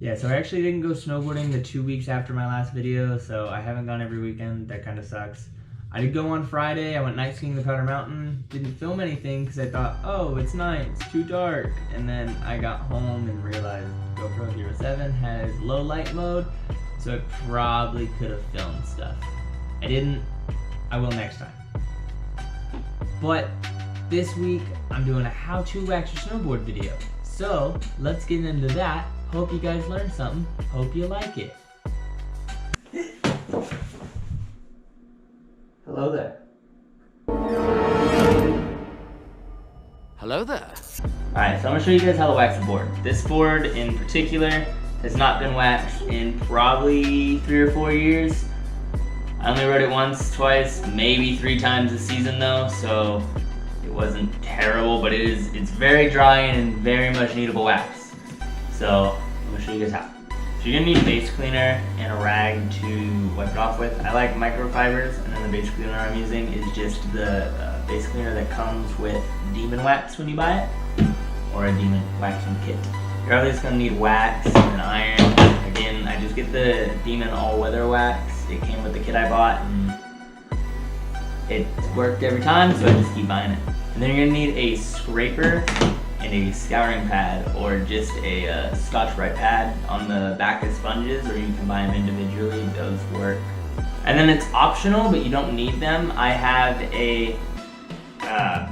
Yeah, so I actually didn't go snowboarding the 2 weeks after my last video, so I haven't gone every weekend. That kind of sucks. I did go on Friday. I went night skiing to Powder Mountain. Didn't film anything because I thought, oh, it's night, it's too dark. And then I got home and realized GoPro Hero 7 has low light mode, so it probably could have filmed stuff. I didn't. I will next time. But this week, I'm doing a how-to wax your snowboard video. So let's get into that. Hope you guys learned something. Hope you like it. Hello there. Hello there. Alright, so I'm going to show you guys how to wax a board. This board in particular has not been waxed in probably 3 or 4 years. I only rode it once, twice, maybe 3 times this season though, so it wasn't terrible, but it's very dry and in very much needable wax. So I'm going to show you guys how. So you're going to need a base cleaner and a rag to wipe it off with. I like microfibers, and then the base cleaner I'm using is just the base cleaner that comes with Demon Wax when you buy it, or a Demon Waxing kit. You're always going to need wax and iron. Again, I just get the Demon All-Weather Wax. It came with the kit I bought, and it worked every time, so I just keep buying it. And then you're going to need a scraper and a scouring pad, or just a Scotch-Brite pad on the back of sponges, or you can buy them individually. Those work. And then it's optional, but you don't need them. I have a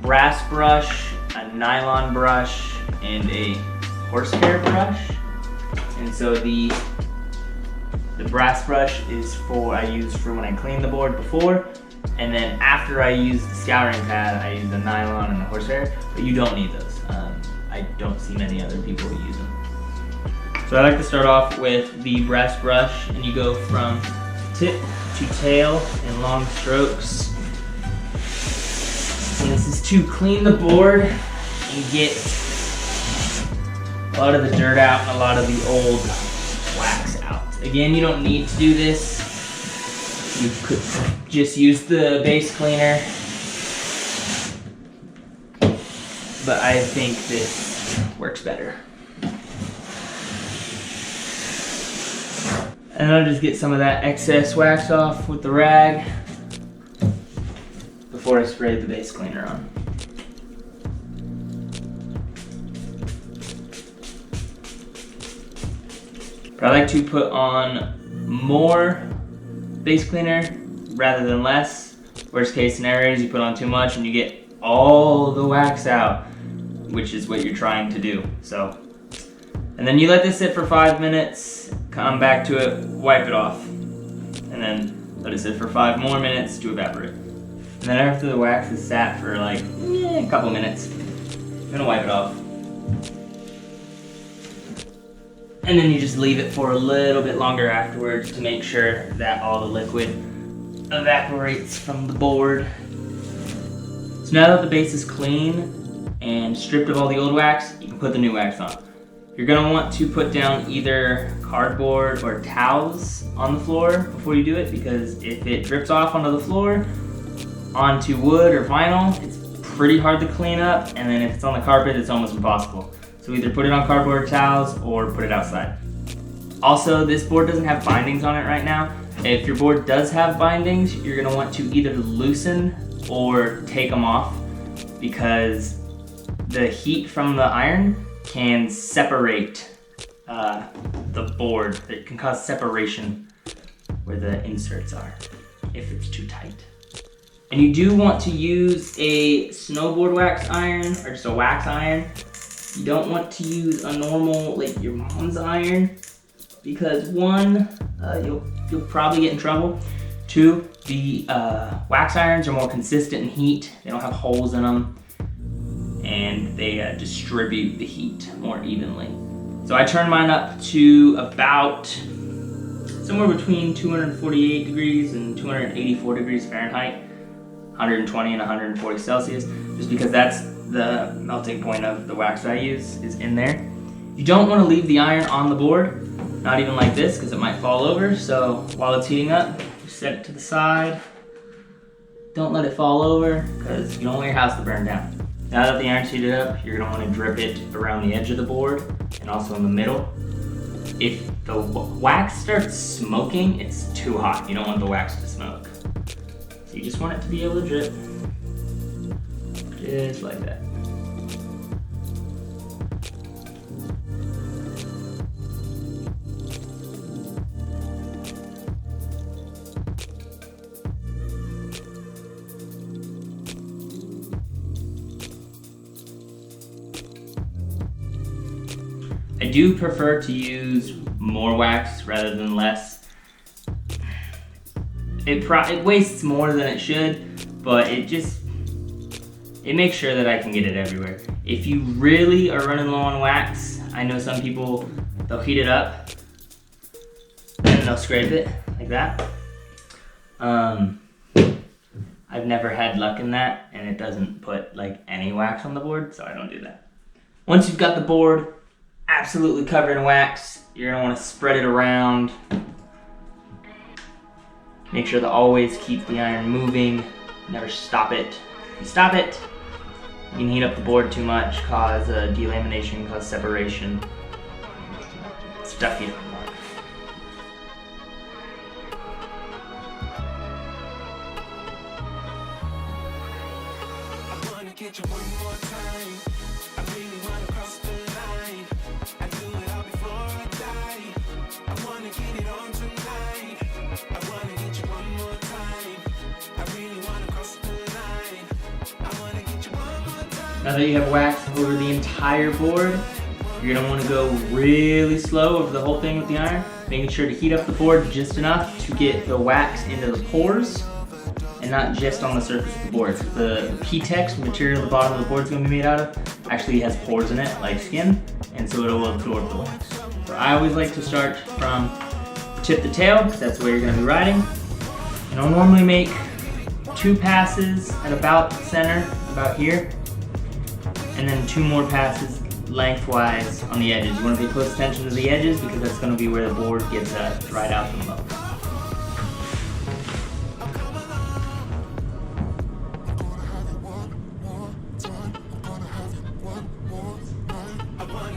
brass brush, a nylon brush, and a horsehair brush. And so the brass brush is I use for when I clean the board before, and then after I use the scouring pad, I use the nylon and the horsehair, but you don't need those. I don't see many other people who use them. So I like to start off with the brass brush, and you go from tip to tail in long strokes. And this is to clean the board and get a lot of the dirt out and a lot of the old wax out. Again, you don't need to do this. You could just use the base cleaner, but I think this works better. And I'll just get some of that excess wax off with the rag before I spray the base cleaner on. But I like to put on more base cleaner rather than less. Worst case scenario is you put on too much and you get all the wax out, which is what you're trying to do. So, and then you let this sit for 5 minutes, come back to it, wipe it off, and then let it sit for 5 more minutes to evaporate. And then after the wax is sat for like a couple minutes, I'm gonna wipe it off. And then you just leave it for a little bit longer afterwards to make sure that all the liquid evaporates from the board. So now that the base is clean and stripped of all the old wax, you can put the new wax on. You're gonna want to put down either cardboard or towels on the floor before you do it, because if it drips off onto the floor, onto wood or vinyl, it's pretty hard to clean up, and then if it's on the carpet, it's almost impossible. So either put it on cardboard towels or put it outside. Also, this board doesn't have bindings on it right now. If your board does have bindings, you're gonna want to either loosen or take them off, because the heat from the iron can separate the board. It can cause separation where the inserts are if it's too tight. And you do want to use a snowboard wax iron, or just a wax iron. You don't want to use a normal, like your mom's iron, because one, you'll probably get in trouble. 2, the wax irons are more consistent in heat. They don't have holes in them, and they distribute the heat more evenly. So I turn mine up to about somewhere between 248 degrees and 284 degrees Fahrenheit, 120 and 140 Celsius, just because that's the melting point of the wax that I use is in there. You don't want to leave the iron on the board, not even like this, because it might fall over. So while it's heating up, just set it to the side. Don't let it fall over, because you don't want your house to burn down. Now that the iron's heated up, you're going to want to drip it around the edge of the board and also in the middle. if the wax starts smoking, it's too hot. You don't want the wax to smoke. So you just want it to be able to drip. Just like that. I do prefer to use more wax rather than less. It wastes more than it should, but it makes sure that I can get it everywhere. If you really are running low on wax, I know some people, they'll heat it up and they'll scrape it like that. I've never had luck in that, and it doesn't put like any wax on the board, so I don't do that. Once you've got the board absolutely covered in wax, you're gonna want to spread it around. Make sure to always keep the iron moving. Never stop it. If you stop it, you can heat up the board too much, cause delamination, cause separation. Stuff you don't want. I wanna get you one more time. I really wanna cross the line. I do it all before I die. I wanna get it on tonight. I wanna get you one more time. I really wanna cross the line. I wanna get you one more time. Now that you have wax over the entire board, you're gonna want to go really slow over the whole thing with the iron, making sure to heat up the board just enough to get the wax into the pores and not just on the surface of the board. The P-Tex material the bottom of the board is going to be made out of actually has pores in it, like skin, and so it will absorb the wax. So I always like to start from tip to tail, because that's where you're going to be riding. And I'll normally make 2 passes at about the center, about here, and then 2 more passes lengthwise on the edges. You want to pay close attention to the edges because that's going to be where the board gets dried out the most.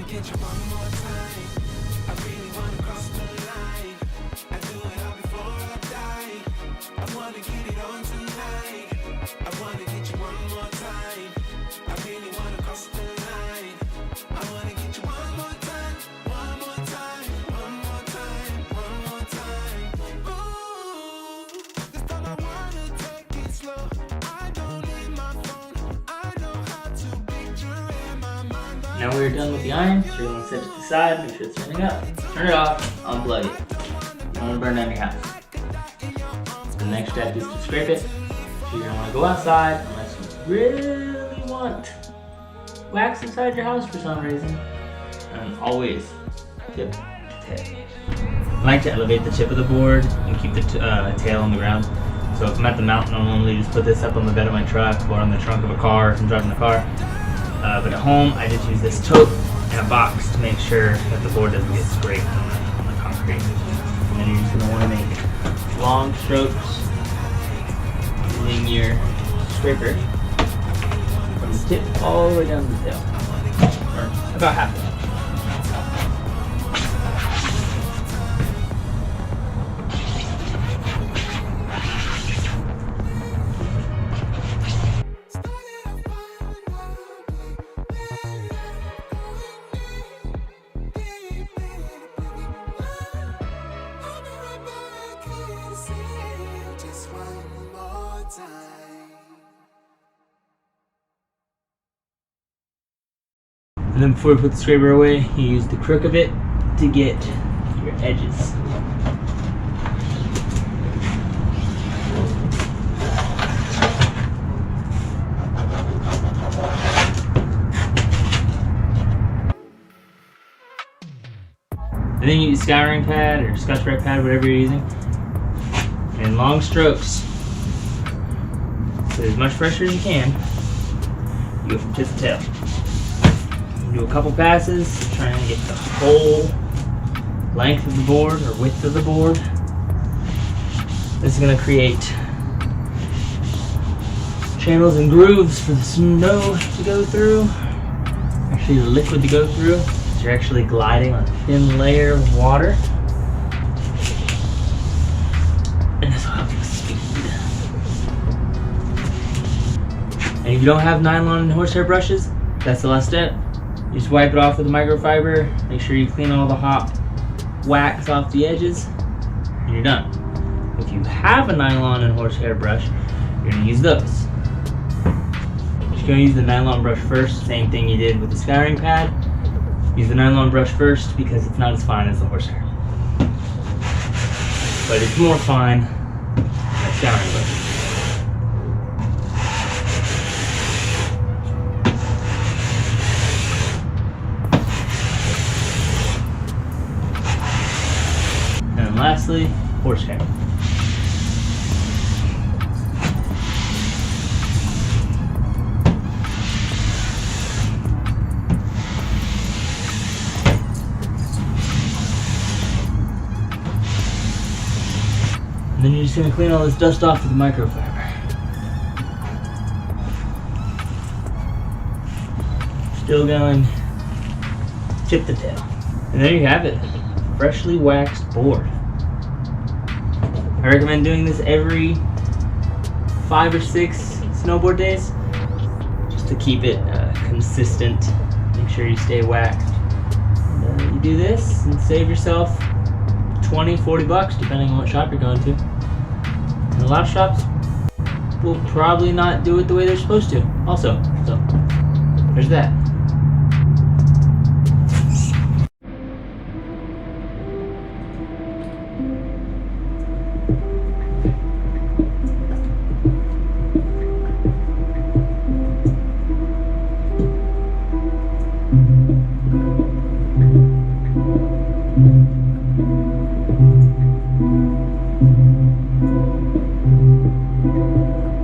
Get you one more time. I really wanna cross the line. I do it all before I die. I wanna get it on tonight. I wanna get you one more time. I really wanna cross the line. I wanna get you one more time. One more time. One more time. One more time. Ooh, this time I wanna take it slow. I don't need my phone. I know how to picture in my mind. Now we're done with the iron, so you're going to set it to the side, make sure it's turning up. Turn it off, unplug it. You don't want to burn down your house. The next step is to scrape it. So you're going to want to go outside unless you really want wax inside your house for some reason. And always tip to tail. I like to elevate the tip of the board and keep the tail on the ground. So if I'm at the mountain, I'll normally just put this up on the bed of my truck or on the trunk of a car if I'm driving the car. But at home, I just use this tote and a box to make sure that the board doesn't get scraped on the concrete. And then you're just going to want to make long strokes using your scraper from the tip all the way down to the tail, or about halfway. And then before you put the scraper away, you use the crook of it to get your edges. And then you use a scouring pad or Scotch-Brite pad, whatever you're using, and long strokes. Put as much pressure as you can. You go from tip to tail. Do a couple passes, trying to get the whole length of the board or width of the board. This is going to create channels and grooves for the snow to go through. Actually, the liquid to go through. So because you're actually gliding on a thin layer of water. And this will help you with speed. And if you don't have nylon and horsehair brushes, that's the last step. You just wipe it off with a microfiber, make sure you clean all the hot wax off the edges, and you're done. If you have a nylon and horsehair brush, you're gonna use those. You're gonna use the nylon brush first, same thing you did with the scouring pad. Use the nylon brush first because it's not as fine as the horsehair. But it's more fine than a scouring brush. And lastly, horsehair. And then you're just going to clean all this dust off with a microfiber. Still going tip the tail. And there you have it. Freshly waxed board. I recommend doing this every 5 or 6 snowboard days just to keep it consistent. Make sure you stay waxed. And, you do this and save yourself 20, 40 bucks depending on what shop you're going to. And a lot of shops will probably not do it the way they're supposed to also. So there's that.